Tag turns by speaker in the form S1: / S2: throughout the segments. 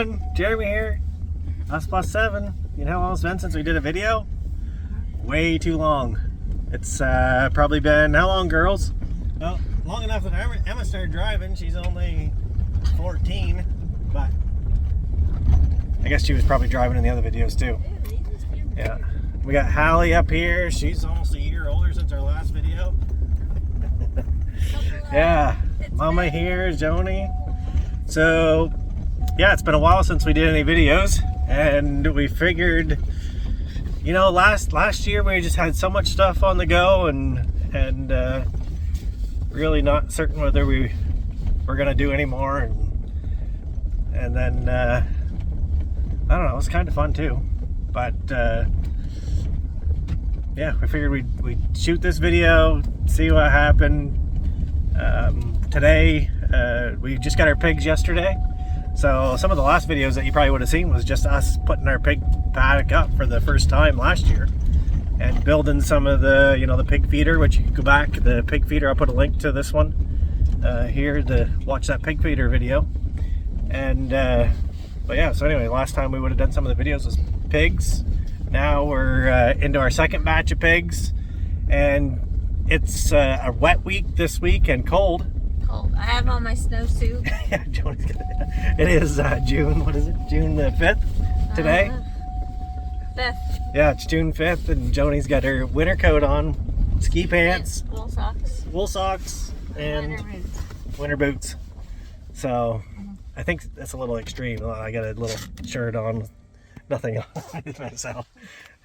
S1: everyone, Jeremy here. Us plus 7. You know how long it's been since we did a video? Way too long. It's probably been, how long, girls? Well, long enough that Emma started driving. She's only 14, but I guess she was probably driving in the other videos too. Yeah. We got Hallie up here. She's almost a year older since our last video. Yeah. Mama here, Joni. So, yeah, it's been a while since we did any videos, and we figured, you know, last year we just had so much stuff on the go, and really not certain whether we were gonna do any more, and then I don't know, it was kind of fun too, but yeah, we figured we'd shoot this video, see what happened. Today we just got our pigs yesterday, so some of the last videos that you probably would have seen was just us putting our pig paddock up for the first time last year and building some of the, you know, the pig feeder, which you can go back, the pig feeder, I'll put a link to this one here to watch that pig feeder video. And but yeah, so anyway, last time we would have done some of the videos was pigs. Now we're into our second batch of pigs, and it's a wet week this week and cold.
S2: I have on my snowsuit.
S1: Yeah, Joni's got it. It is June, what is it? June the 5th today?
S2: 5th.
S1: Yeah, it's June 5th, and Joni's got her winter coat on, ski pants,
S2: wool socks,
S1: and winter boots. So I think that's a little extreme. I got a little shirt on, nothing on myself.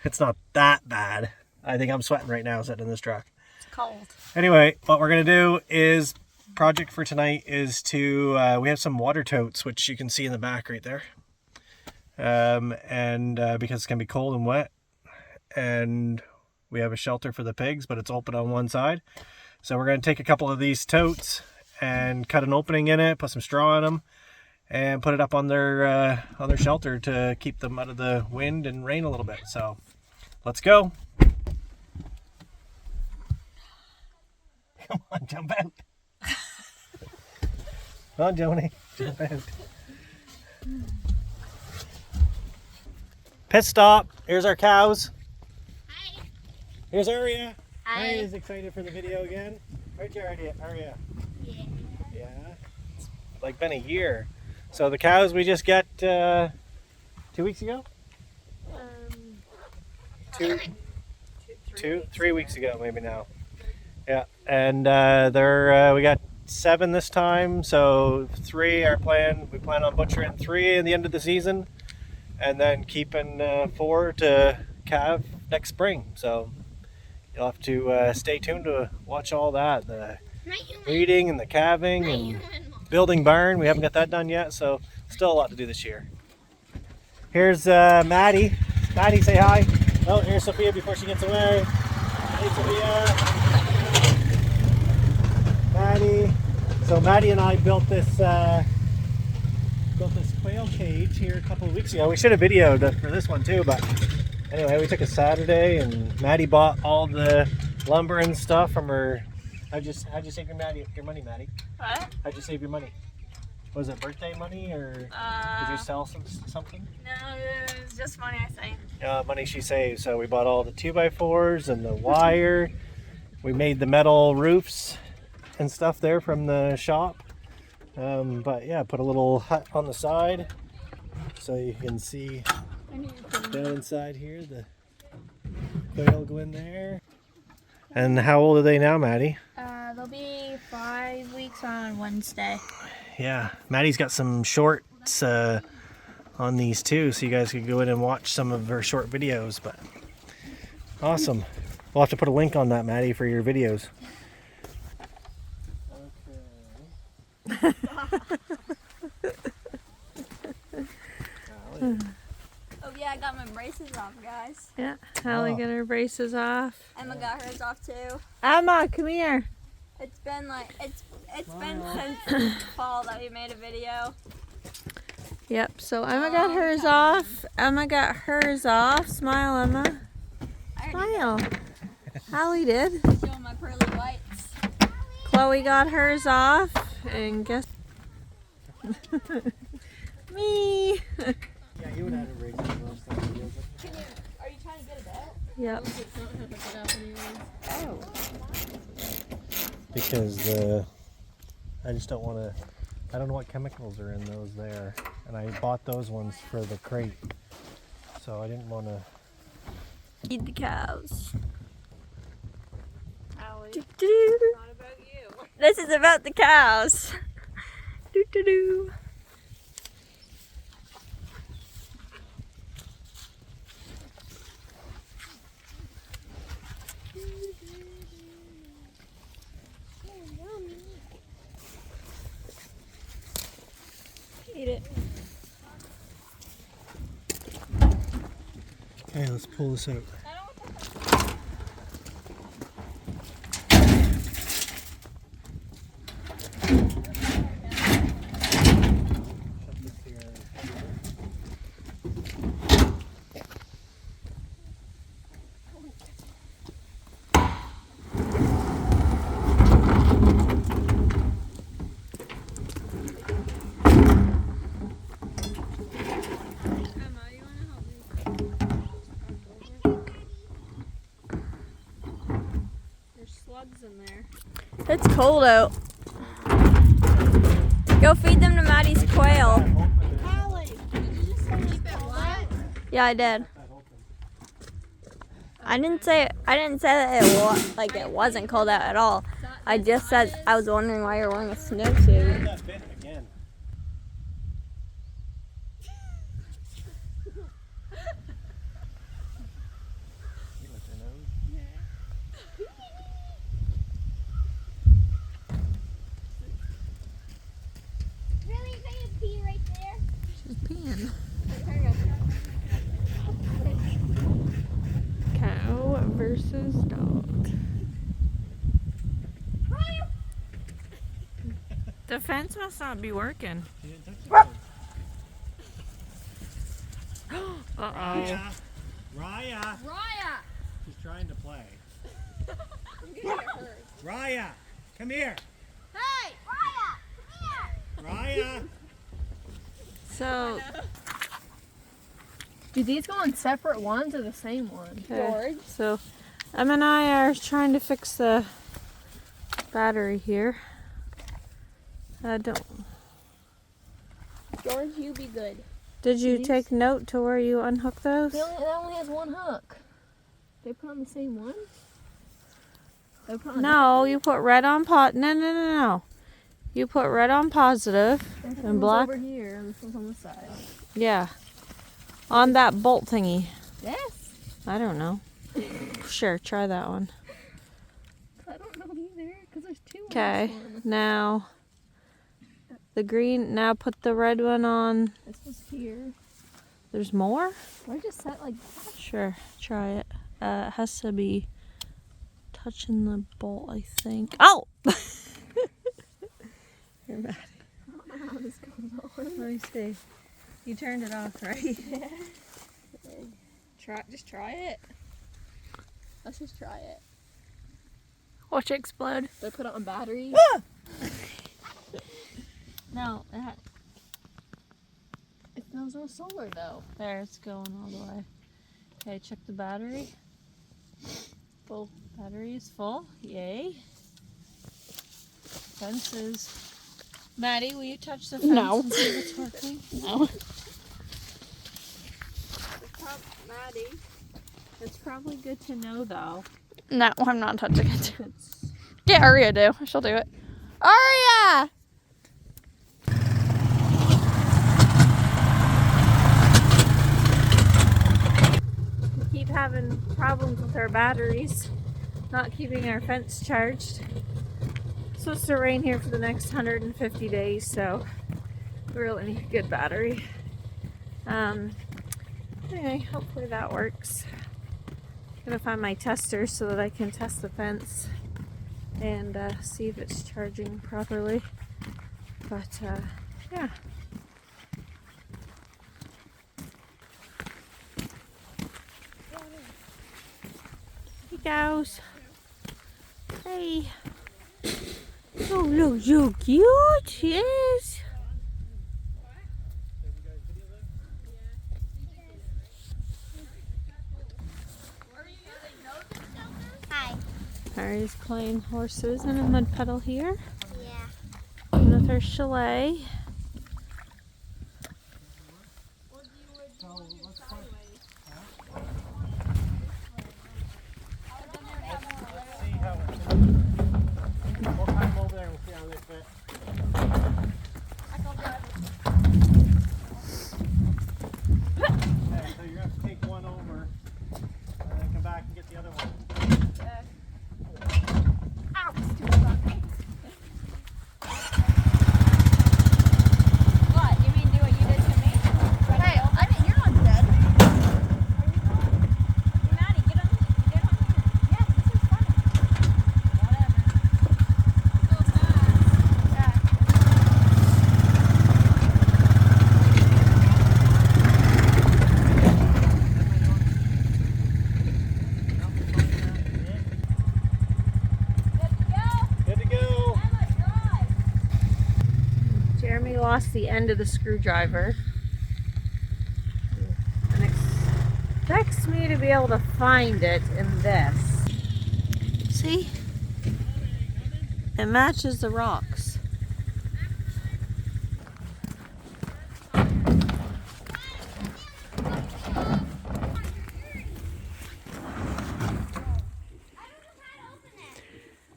S1: It's not that bad. I think I'm sweating right now sitting in this truck.
S2: It's cold.
S1: Anyway, what we're gonna do is, project for tonight is to, we have some water totes, which you can see in the back right there. Because it's gonna be cold and wet, and we have a shelter for the pigs, but it's open on one side. So we're gonna take a couple of these totes and cut an opening in it, put some straw in them, and put it up on their shelter to keep them out of the wind and rain a little bit. So let's go. Come on, jump out. Come on, Joni, jump out. Pit stop. Here's our cows.
S2: Hi.
S1: Here's Aria.
S2: Hi.
S1: Aria's excited for the video again. Where'd you Aria?
S2: Yeah.
S1: Yeah. It's like been a year. So the cows we just got 2 weeks ago? 3 weeks ago maybe now. Yeah. And we got 7 this time. So 3 our plan. We plan on butchering 3 in the end of the season, and then keeping 4 to calve next spring. So you'll have to stay tuned to watch all that, the breeding and the calving and building barn. We haven't got that done yet, so still a lot to do this year. Here's Maddie. Maddie, say hi. Oh, here's Sophia before she gets away. Hey, Sophia. Maddie. So Maddie and I built this quail cage here a couple of weeks ago. We should have videoed for this one too, but anyway, we took a Saturday, and Maddie bought all the lumber and stuff from her. How'd you save your money, Maddie?
S2: What?
S1: How'd you save your money? Was it birthday money, or did you sell something?
S2: No, it was just money I saved.
S1: Money she saved. So we bought all the 2x4s and the wire. We made the metal roofs and stuff there from the shop. But yeah, put a little hut on the side so you can see down inside here. The quail go in there. And how old are they now, Maddie?
S2: They'll be 5 weeks on Wednesday.
S1: Yeah, Maddie's got some shorts on these too, so you guys can go in and watch some of her short videos. But awesome. We'll have to put a link on that, Maddie, for your videos. Okay.
S2: Oh yeah, I got my braces off, guys.
S3: Yeah, Hallie got her braces off.
S2: Emma got hers off too.
S3: Emma, come here.
S2: It's been like it's been since fall that we made a video.
S3: Yep, so Emma got hers off. Emma got hers off. Smile, Emma. Smile. Hallie did.
S2: Showing my pearly whites.
S3: Chloe got hers off. And guess Me.
S1: Yeah, you would have to raise those things.
S2: Are you trying to get it out?
S3: Yep.
S2: Oh.
S1: Because I just don't want to. I don't know what chemicals are in those there, and I bought those ones for the crate, so I didn't want to.
S3: Feed the cows.
S2: Allie,
S3: Do-do-do.
S2: not about you.
S3: This is about the cows. Do-do-do. Eat it.
S1: Okay, let's pull this out.
S3: In there. It's cold out. Go feed them to Maddie's quail.
S2: Allie, did you just say keep it wet?
S3: Yeah, I did. I didn't say that it wasn't cold out at all. I just said I was wondering why you're wearing a snowsuit.
S1: That bit again.
S2: Really? You're going to pee right there?
S3: She's peeing. Cow versus dog. The fence must not be working. Uh-oh.
S1: Raya.
S2: Raya!
S1: She's trying to play.
S2: I'm going to get hurt.
S1: Raya, come here.
S2: Hey! Raya! Come
S1: Raya.
S3: So,
S4: Do these go on separate ones or the same one?
S3: okay. So Em and I are trying to fix the battery here.
S4: George, you be good.
S3: Did you
S4: These?
S3: take note to where you unhook those?
S4: That only has one hook. They put on the same one? They put on
S3: No, you put red on no. You put red on positive
S4: This
S3: and
S4: one's
S3: black.
S4: over here, and this one's on the side.
S3: Yeah. On that bolt thingy.
S4: Yes.
S3: I don't know. Sure, try that one.
S4: I don't know either, because there's two on
S3: Okay.
S4: this one.
S3: Now the green, now put the red one on.
S4: This was here.
S3: There's more?
S4: Why just set like that?
S3: Sure, try it. It has to be touching the bolt, I think. Oh! You're mad.
S4: I don't know how this goes on.
S3: Let me see. You turned it off, right?
S4: Yeah. Just try it. Let's just try it.
S3: Watch it explode.
S4: Do I put it on battery?
S3: No,
S4: There's no solar though.
S3: there, it's going all the way. Okay, check the battery.
S4: Full.
S3: Battery is full. Yay. Fence is. Maddie, will you touch the fence
S4: No.
S3: and see if it's working?
S4: No.
S3: Maddie, it's probably good to know though.
S4: No, I'm not touching it.
S3: It's
S4: Get Aria do. She'll do it. Aria!
S3: we keep having problems with our batteries, not keeping our fence charged. It's supposed to rain here for the next 150 days, so we really need a good battery. Anyway, hopefully that works. I'm gonna find my tester so that I can test the fence and see if it's charging properly. But yeah. Hey cows. Hey. Oh, look so cute. Yes. Ari's playing horses and a mud puddle here.
S2: Yeah.
S3: And with her chalet.
S1: We'll climb over there and see how they fit. Okay, so you're going to have to take one over and then come back and get the other one.
S2: What? You mean do what you did to me? Hey, you're not dead. Maddie, get on here. Yeah, this is funny. Whatever. So sad. Yeah.
S1: Good to go.
S3: Jeremy lost the end of the screwdriver. And expects me to be able to find it in this. See? It matches the rocks.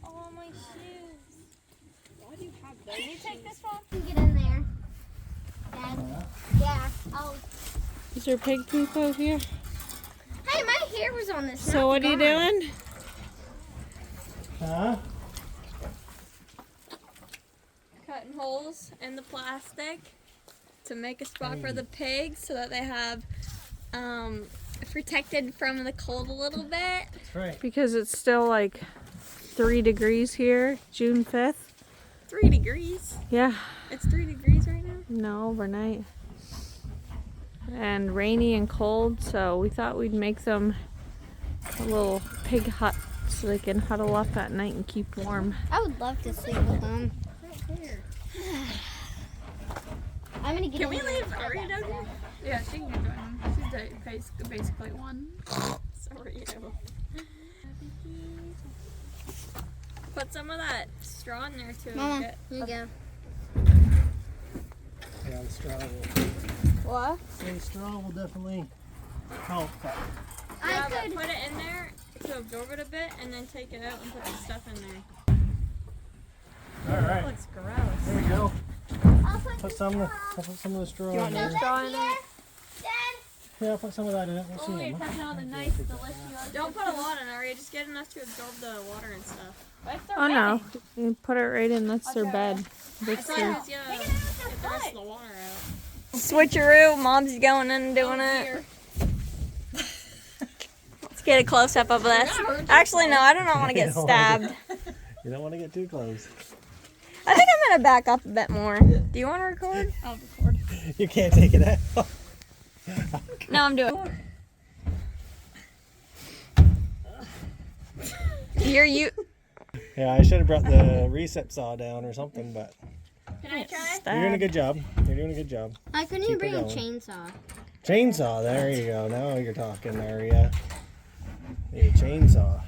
S2: Oh, my shoes. Why do you have those? Can you take this one? Get in there. Dad. Yeah. Oh.
S3: Is there pig poop out here?
S2: Hey, my hair was on this.
S3: So what are you doing?
S1: Huh?
S2: Cutting holes in the plastic to make a spot for the pigs so that they have protected from the cold a little bit.
S1: That's right.
S3: Because it's still like 3 degrees here, June 5th.
S2: 3 degrees.
S3: Yeah,
S2: It's 3 degrees right now.
S3: no, overnight. And rainy and cold, so we thought we'd make them a little pig hut so they can huddle up at night and keep warm.
S5: I would love to sleep with them. I'm gonna get
S2: Can we
S5: in
S2: leave
S5: there.
S2: Aria down here?
S6: Yeah, she can join them. She's basically one.
S2: Sorry. Put some of that straw in there too.
S5: Mama,
S2: Get-
S5: here you go.
S1: Yeah, the straw will,
S2: What?
S1: the straw will definitely help. But
S2: Yeah,
S5: I
S2: but
S5: could.
S2: put it in there to absorb it a bit and then take it out and put the stuff in there.
S1: all right.
S2: Looks gross.
S1: There we go.
S5: I'll put
S1: Put some of the straw
S2: You
S1: in
S2: want no
S1: there.
S2: straw in it?
S1: Yeah, put some of that in it. We'll see.
S2: Oh, you're
S1: Emma.
S2: touching all the nice, delicious. Don't put a lot in, Aria. Just get enough to absorb the water and stuff.
S3: Oh no, you put it right in, that's their bed.
S2: I
S3: That's
S2: thought
S3: their,
S2: you was gonna get the rest of the water out. Switcheroo, Mom's going in and doing it. Let's get a close up of this. Actually, no, I do not want to get stabbed.
S1: You don't want to get too close.
S2: I think I'm gonna back up a bit more. Do you want to record? I'll record.
S1: You can't take it out.
S2: No, I'm doing. You.
S1: Yeah, I should have brought the recip saw down or something, but
S2: Can I try?
S1: you're doing a good job. You're doing a good job.
S5: I couldn't
S1: Keep
S5: even
S1: it
S5: bring a
S1: going.
S5: chainsaw.
S1: Chainsaw, there you go. Now you're talking there, yeah. Need a chainsaw.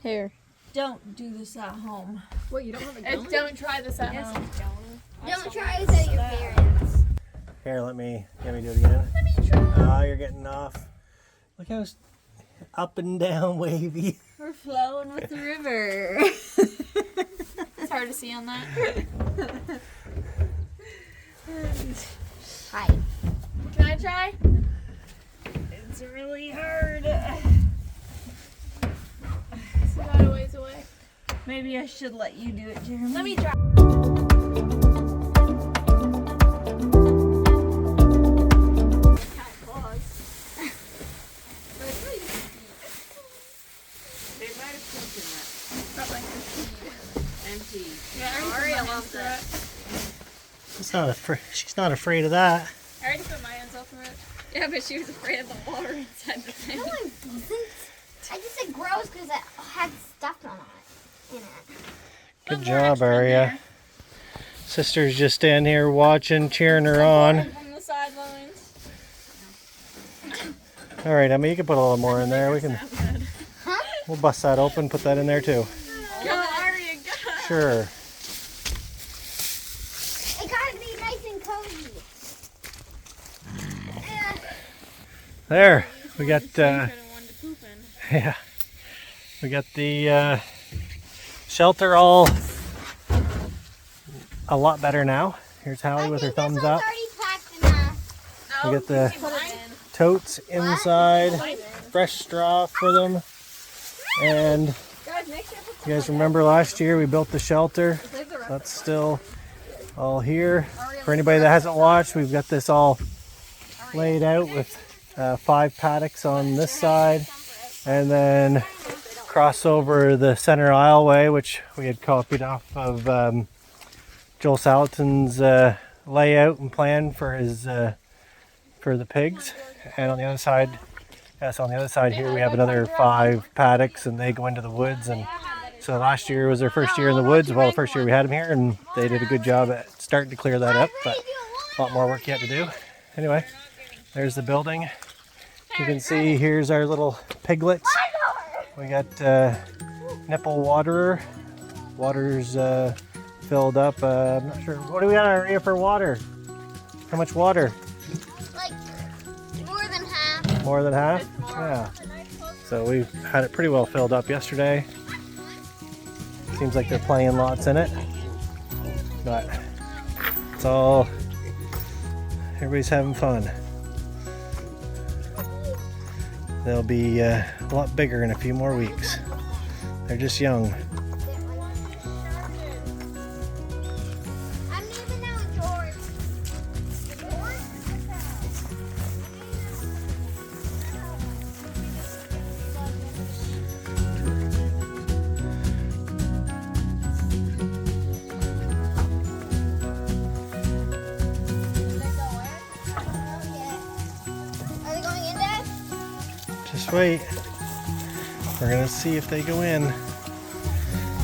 S2: Here.
S3: don't do this at home.
S6: What, you don't have a gun? Don't try this at home.
S5: Don't try this at your parents.
S1: Here, let me do it again. Ah, you're getting off. Look how up and down wavy.
S2: We're flowing with the river.
S6: It's hard to see on that.
S5: Hi.
S6: Can I try?
S3: It's really hard.
S6: It's about a ways away.
S3: Maybe I should let you do it, Jeremy.
S6: Let me try.
S3: They might have pooped in that.
S6: Felt like the
S3: Empty.
S6: Yeah, I already put my hands through it.
S1: She's not afraid of that.
S6: I already put my hands all through it. Yeah, but she was afraid of the water inside the thing.
S5: No, I wasn't. I just said gross because it had stuff on it. In it.
S1: Good job, Aria. Sister's just standing here watching, cheering her on.
S2: From the sidelines.
S1: All right, Emma, you can put a little more in there. We can. we'll bust that open, put that in there too. Sure.
S5: It gotta be nice and cozy.
S1: There, we got yeah, we got the shelter all a lot better now. Here's Hallie with her thumbs up. We got the totes inside, fresh straw for them, and you guys remember last year we built the shelter. That's still all here. For anybody that hasn't watched, we've got this all laid out with 5 paddocks on this side, and then cross over the center aisleway, which we had copied off of Joel Salatin's layout and plan for his for the pigs. And on the other side, yes, on the other side here we have another 5 paddocks, and they go into the woods. And so last year was their first year in the woods. Well, the first year we had them here, and they did a good job at starting to clear that up, but a lot more work yet to do. Anyway, there's the building. You can see here's our little piglets. We got nipple waterer. Water's filled up. I'm not sure. What do we got in our area for water? How much water?
S5: Like more than half.
S1: More than half? Yeah. So we've had it pretty well filled up yesterday. Seems like they're playing lots in it. But it's all, everybody's having fun. They'll be a lot bigger in a few more weeks. They're just young.
S5: I'm leaving now with George. Are they going in there?
S1: Just wait. We're gonna see if they go in.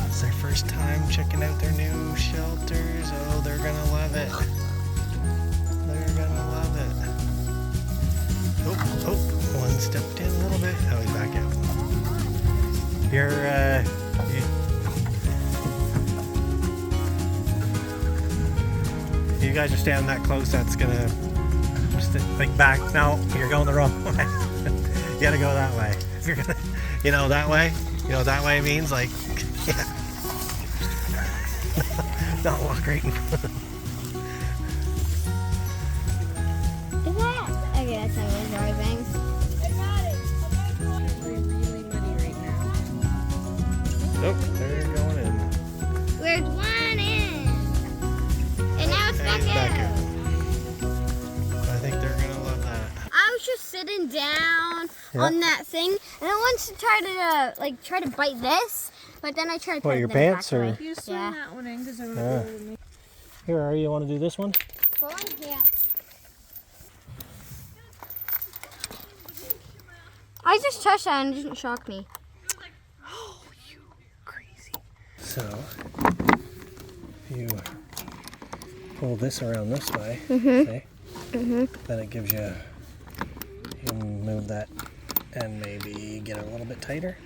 S1: It's their first time checking out their new shelters. Oh, they're gonna love it. They're gonna love it. Oh, one stepped in a little bit. Oh, he's back out. You guys are standing that close, that's gonna just like back. No, you're going the wrong way. You gotta go that way. If you're gonna, that way. You know what that way means? Like, yeah. Not walk right in front of them.
S5: Is that? Okay, that's not really driving.
S1: Nope, they're going in.
S5: We're one in. And now it's back out.
S1: I think they're gonna love that.
S5: I was just sitting down on that thing, and I wanted to try to bite this, but then I tried to
S1: What,
S5: put
S1: your
S5: it
S1: pants
S5: back
S1: or?
S5: away.
S3: You swing
S5: Yeah.
S3: that one in because I'm going to go
S1: Here, are you want to do this one?
S5: Yeah. I just touched that and it didn't shock me.
S1: Oh, you crazy. So, if you pull this around this way, see? Then it gives you, you can move that and maybe get it a little bit tighter.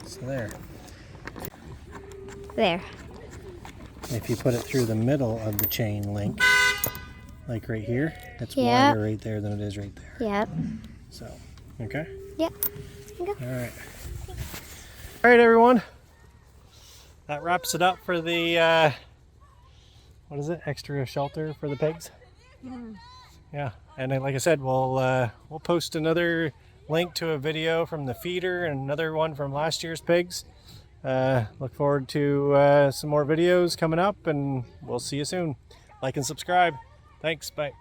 S1: So there.
S5: There.
S1: If you put it through the middle of the chain link, like right here, it's wider right there than it is right there.
S5: Yep.
S1: So, okay?
S5: Yep.
S1: All right. All right, everyone. That wraps it up for the, what is it? Extra shelter for the pigs? Yeah. And then, like I said, we'll post another link to a video from the feeder and another one from last year's pigs. Look forward to some more videos coming up, and we'll see you soon. Like and subscribe. Thanks. Bye.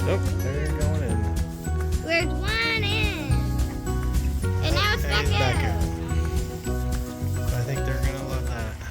S1: Oh, there